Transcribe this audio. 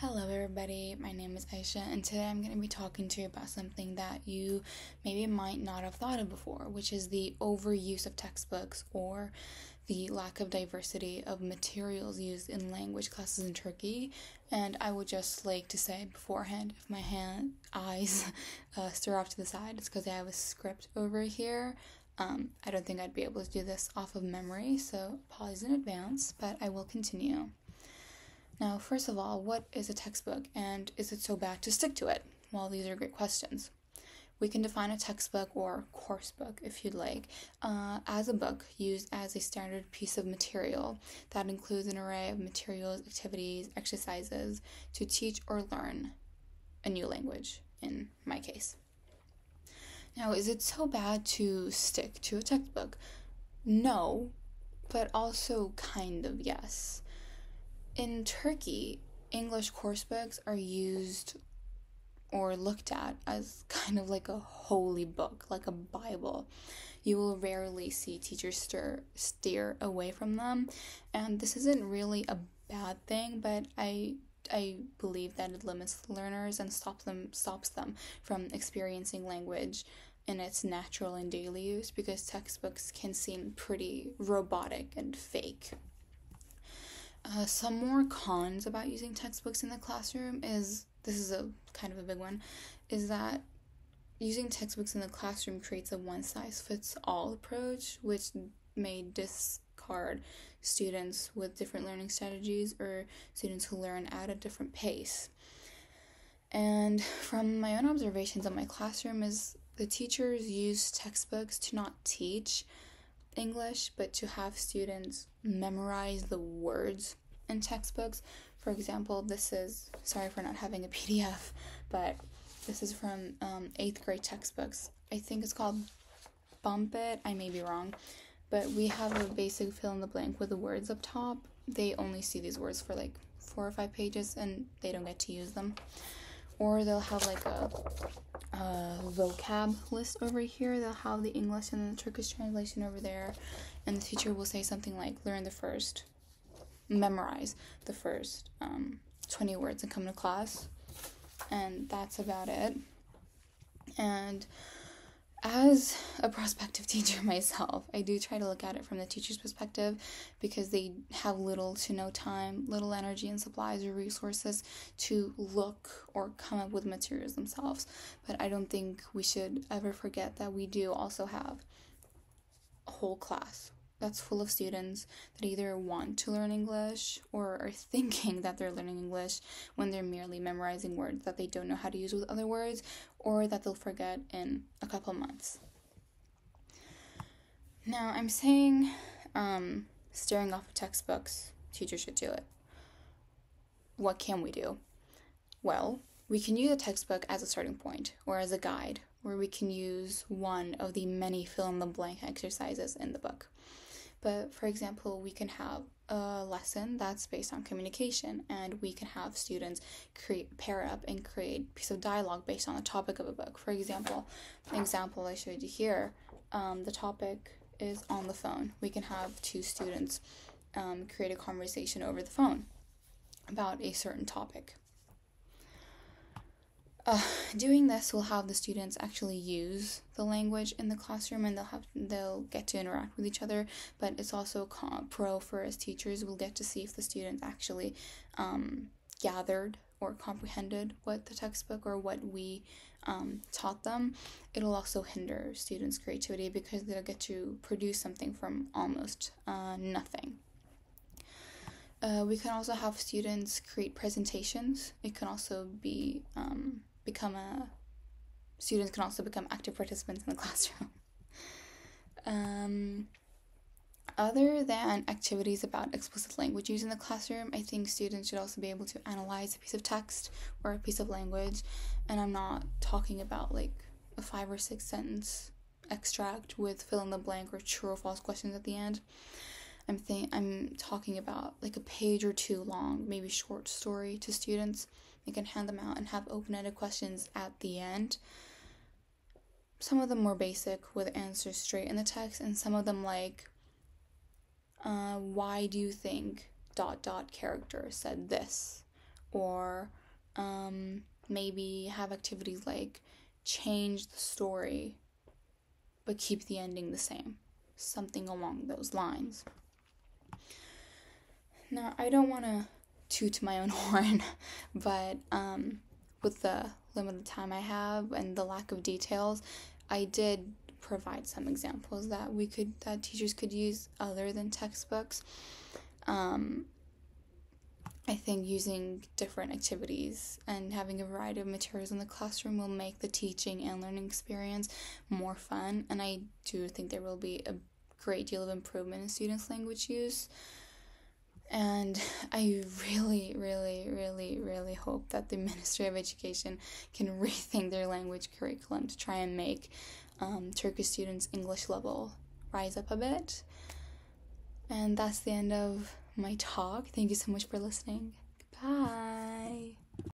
Hello everybody, my name is Ayse, and today I'm going to be talking to you about something that you maybe might not have thought of before, which is the overuse of textbooks or the lack of diversity of materials used in language classes in Turkey. And I would just like to say beforehand, if my eyes stir off to the side, it's because I have a script over here. I don't think I'd be able to do this off of memory, so apologies in advance, but I will continue. Now, first of all, what is a textbook, and is it so bad to stick to it? Well, these are great questions. We can define a textbook or course book, if you'd like, as a book used as a standard piece of material that includes an array of materials, activities, exercises to teach or learn a new language, in my case. Now, is it so bad to stick to a textbook? No, but also kind of yes. In Turkey, English course books are used or looked at as kind of like a holy book, like a Bible. You will rarely see teachers steer away from them, and this isn't really a bad thing, but I believe that it limits learners and stops them from experiencing language in its natural and daily use, because textbooks can seem pretty robotic and fake. Some more cons about using textbooks in the classroom this is a kind of a big one, is that using textbooks in the classroom creates a one-size-fits-all approach, which may discard students with different learning strategies or students who learn at a different pace. And from my own observations in my classroom is the teachers use textbooks to not teach English, but to have students memorize the words in textbooks. For example, this is, sorry for not having a PDF, but this is from 8th grade textbooks. I think it's called Bump It, I may be wrong, but we have a basic fill in the blank with the words up top. They only see these words for like 4 or 5 pages and they don't get to use them. Or they'll have like a vocab list over here. They'll have the English and the Turkish translation over there, and the teacher will say something like memorize the first 20 words and come to class, and that's about it. And as a prospective teacher myself, I do try to look at it from the teacher's perspective, because they have little to no time, little energy and supplies or resources to look or come up with materials themselves. But I don't think we should ever forget that we do also have a whole class that's full of students that either want to learn English or are thinking that they're learning English when they're merely memorizing words that they don't know how to use with other words, or that they'll forget in a couple months. Now, I'm saying staring off of textbooks, teachers should do it. What can we do? Well, we can use a textbook as a starting point or as a guide, where we can use one of the many fill-in-the-blank exercises in the book. But for example, we can have a lesson that's based on communication, and we can have students pair up and create a piece of dialogue based on the topic of a book. For example, the example I showed you here, the topic is on the phone. We can have 2 students create a conversation over the phone about a certain topic. Doing this will have the students actually use the language in the classroom, and they'll get to interact with each other. But it's also pro for us teachers. We'll get to see if the students actually gathered or comprehended what the textbook or what we taught them. It'll also hinder students' creativity, because they'll get to produce something from almost nothing. We can also have students create presentations. It can also be students can also become active participants in the classroom. Other than activities about explicit language use in the classroom, I think students should also be able to analyze a piece of text or a piece of language. And I'm not talking about like a 5 or 6 sentence extract with fill in the blank or true or false questions at the end. I'm talking about like a page or 2 long, maybe short story to students. You can hand them out and have open-ended questions at the end. Some of them more basic with answers straight in the text, and some of them like, why do you think ... character said this? or maybe have activities like change the story but keep the ending the same. Something along those lines. Now, I don't want to toot my own horn, but with the limited time I have and the lack of details, I did provide some examples that teachers could use other than textbooks. I think using different activities and having a variety of materials in the classroom will make the teaching and learning experience more fun, and I do think there will be a great deal of improvement in students' language use. And I really, really, really, really hope that the Ministry of Education can rethink their language curriculum to try and make Turkish students' English level rise up a bit. And that's the end of my talk. Thank you so much for listening. Goodbye.